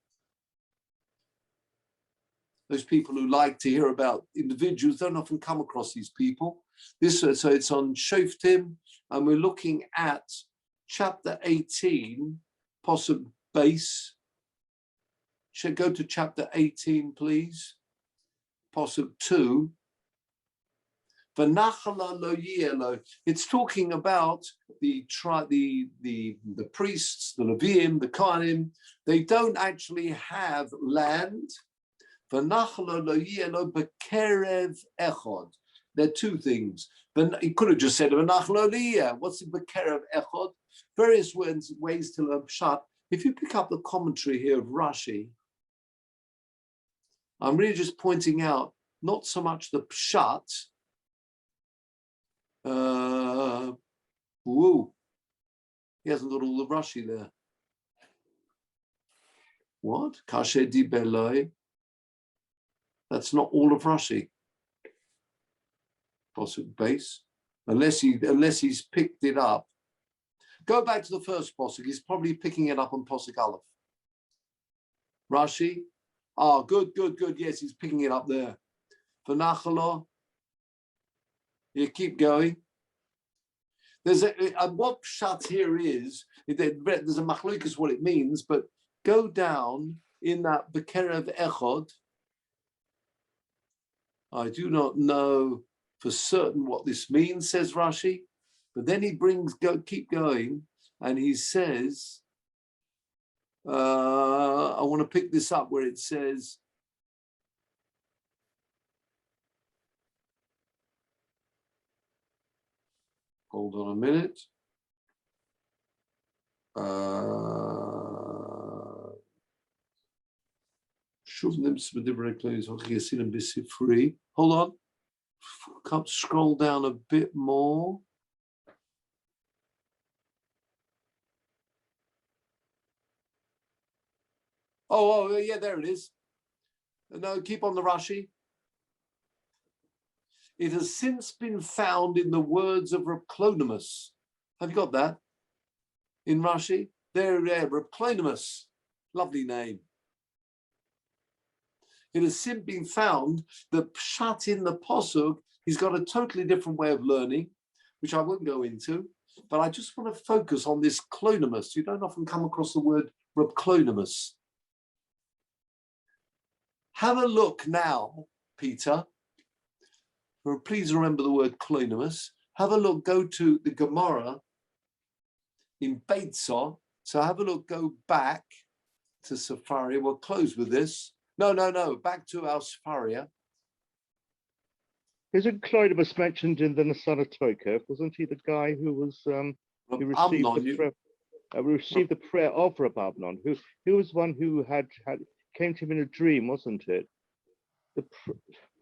those people who like to hear about individuals don't often come across these people. So it's on Shoftim, and we're looking at chapter 18, possible base. Should go to chapter 18, please. Possible 2. It's talking about the priests, the Leviim, the Kohanim. They don't actually have land. There are two things. He could have just said, what's the Bekerev Echod? Various ways to learn Pshat. If you pick up the commentary here of Rashi, I'm really just pointing out not so much the Pshat. He hasn't got all the Rashi there. What? Kashe di Beloi. That's not all of Rashi. Posuk base, unless he's picked it up. Go back to the first posuk. He's probably picking it up on posuk Aleph. Rashi. Good. Yes, he's picking it up there. V'nachalo. You keep going. There's what pshat here is. There's a machlokas what it means, but go down in that bekerev echod. I do not know for certain what this means, says Rashi, but then he keep going, and he says, I want to pick this up where it says, hold on a minute. Hold on. Come scroll down a bit more. Oh, yeah, there it is. No, keep on the Rashi. It has since been found in the words of Reb Clonimus. Have you got that? In Rashi? There, Reb Clonimus. Lovely name. It has since been found that Pshat in the Posuk, he's got a totally different way of learning, which I won't go into, but I just want to focus on this Clonimus. You don't often come across the word Reb Clonimus. Have a look now, Peter. Please remember the word Clonimus. Have a look, go to the Gemara in Beitzah. So have a look, go back to Sefaria. We'll close with this. No, back to our Sefaria. Isn't Clonimus mentioned in the Nasana Toika? Wasn't he the guy who was who received the prayer of Reb Amnon? Who was one who had came to him in a dream, wasn't it? The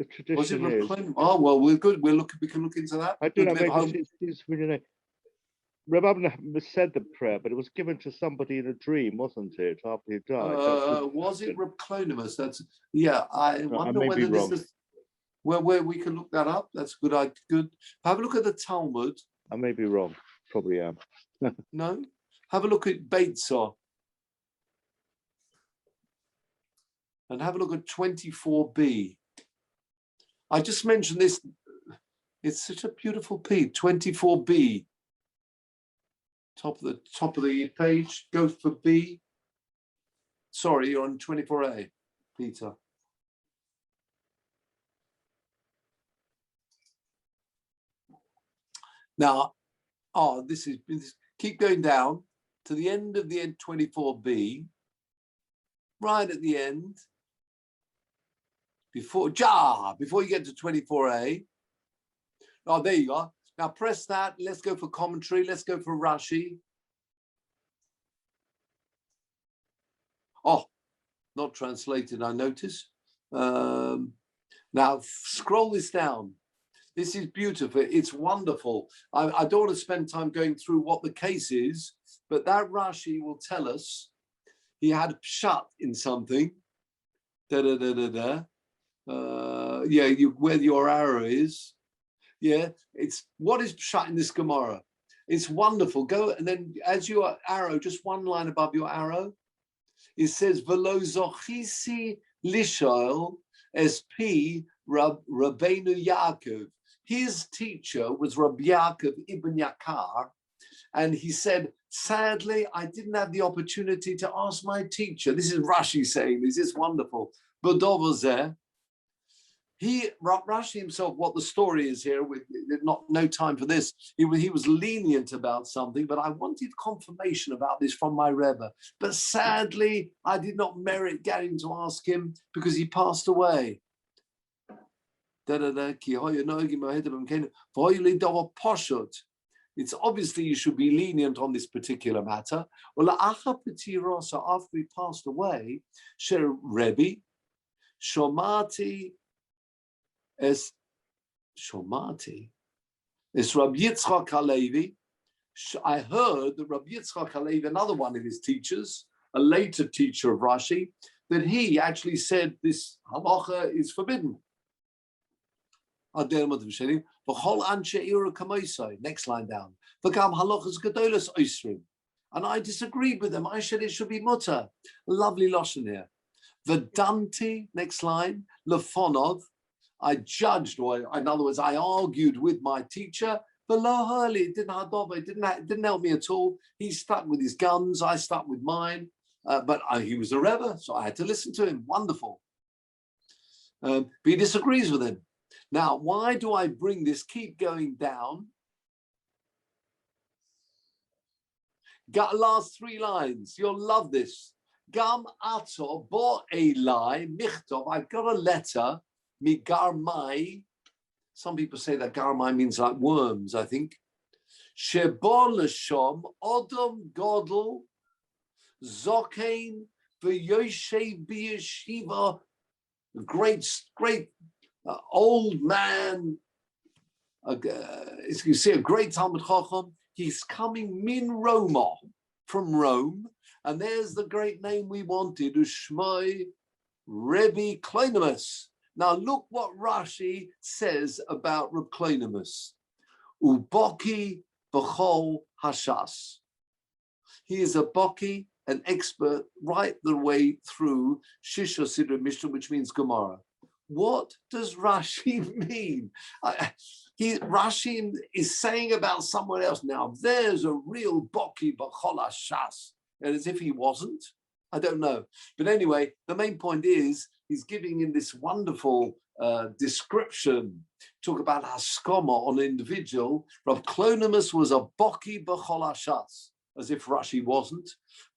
tradition was it is. Oh well, we're good. We can look into that. I don't know. Maybe it's really. Reb Amnon said the prayer, but it was given to somebody in a dream, wasn't it? After he died. Was it Reb Clonimus? That's I wonder whether this is where we can look that up. That's good. Good. Have a look at the Talmud. I may be wrong. Probably am. No. Have a look at Beitzah. And have a look at 24b. I just mentioned this. It's such a beautiful P. 24b. Top of the page. Go for B. Sorry, you're on 24a, Peter. Now, Oh, keep going down to the end of the end 24b, right at the end, before you get to 24a. Oh, there you are. Now press that. Let's go for commentary. Let's go for Rashi. Oh, not translated, I notice. Now scroll this down. This is beautiful. It's wonderful. I don't want to spend time going through what the case is, but that Rashi will tell us he had pshat in something. Where your arrow is. Yeah, it's what is pshat in this Gemara? It's wonderful. Go and then as your arrow, just one line above your arrow, it says Velo zochisi lishoel SP Rabbeinu Yaakov. His teacher was Rabbi Yaakov ibn Yakar, and he said, sadly, I didn't have the opportunity to ask my teacher. This is Rashi saying this is wonderful. Rashi himself, what the story is here, with no time for this, he was lenient about something, but I wanted confirmation about this from my Rebbe. But sadly, I did not merit getting to ask him because he passed away. It's obviously you should be lenient on this particular matter. After he passed away, Rebbe, Shomati es Rabbi Yitzchak Halevi. I heard that Rabbi Yitzchak Halevi, another one of his teachers, a later teacher of Rashi, that he actually said this halacha is forbidden. Next line down. And I disagreed with them. I said it should be mutter. Lovely lashon here. Vedanti, next line, lefonov. I judged, or in other words, I argued with my teacher. But it didn't help me at all. He stuck with his guns. I stuck with mine. But he was a Rebbe, so I had to listen to him. Wonderful. But he disagrees with him. Now, why do I bring this? Keep going down. Last three lines. You'll love this. Gam ato bo elai michtov. I've got a letter. Mi garmai. Some people say that garmai means like worms, I think. Shebo l'shom odom godel zokein v'yoshev b'yeshiva. Great old man. You see a great Talmud Chacham. He's coming min Roma, from Rome, and there's the great name we wanted, Ushmai Rebbe Klonimus. Now look what Rashi says about Reb Klonimus. Uboki b'chol hashas. He is a boki, an expert right the way through Shisha Sidra Mishnah, which means Gemara. What does Rashi mean? Rashi is saying about someone else now, there's a real boki b'chol hashas. And as if he wasn't, I don't know. But anyway, the main point is, he's giving in this wonderful description, talk about haskama on an individual. Rav Klonimus was a boki b'chol hashas, as if Rashi wasn't.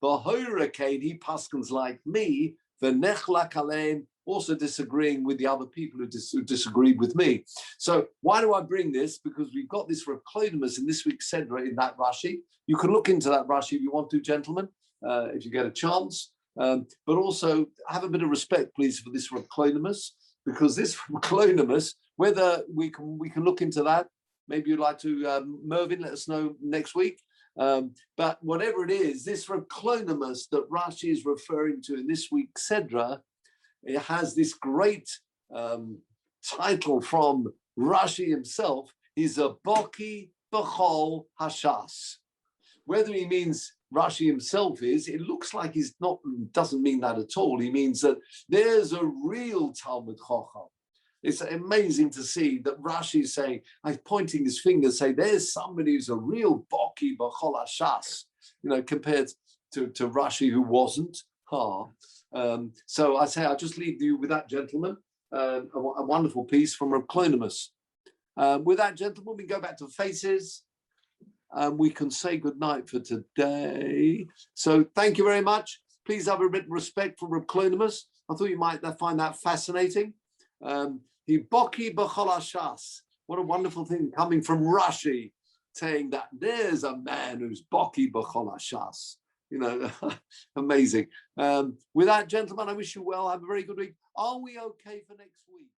But hurricane, he paskins like me, the nechlak alein, also disagreeing with the other people who disagreed with me. So why do I bring this? Because we've got this Rav Klonimus in this week's Sedra in that Rashi. You can look into that Rashi if you want to, gentlemen, if you get a chance. But also have a bit of respect, please, for this Rav Klonimus, because this Rav Klonimus, whether we can look into that, maybe you'd like to, Mervyn, let us know next week. But whatever it is, this Rav Klonimus that Rashi is referring to in this week's Sedra, it has this great title from Rashi himself. He's a boki b'chol hashas. Whether he means Rashi himself is, it looks like he's not, doesn't mean that at all. He means that there's a real Talmud Chacham. It's amazing to see that Rashi is saying, I'm pointing his finger, say, there's somebody who's a real boki b'chol hashas, compared to Rashi who wasn't. So I say, I'll just leave you with that, gentleman. A wonderful piece from Reb Klonimus. With that, gentlemen, we go back to faces. we can say goodnight for today. So thank you very much. Please have a written respect for Reb Klonimus. I thought you might find that fascinating. He boki b'chol hashas. What a wonderful thing coming from Rashi, saying that there's a man who's boki b'chol hashas. You know, amazing. With that, gentlemen, I wish you well. Have a very good week. Are we okay for next week?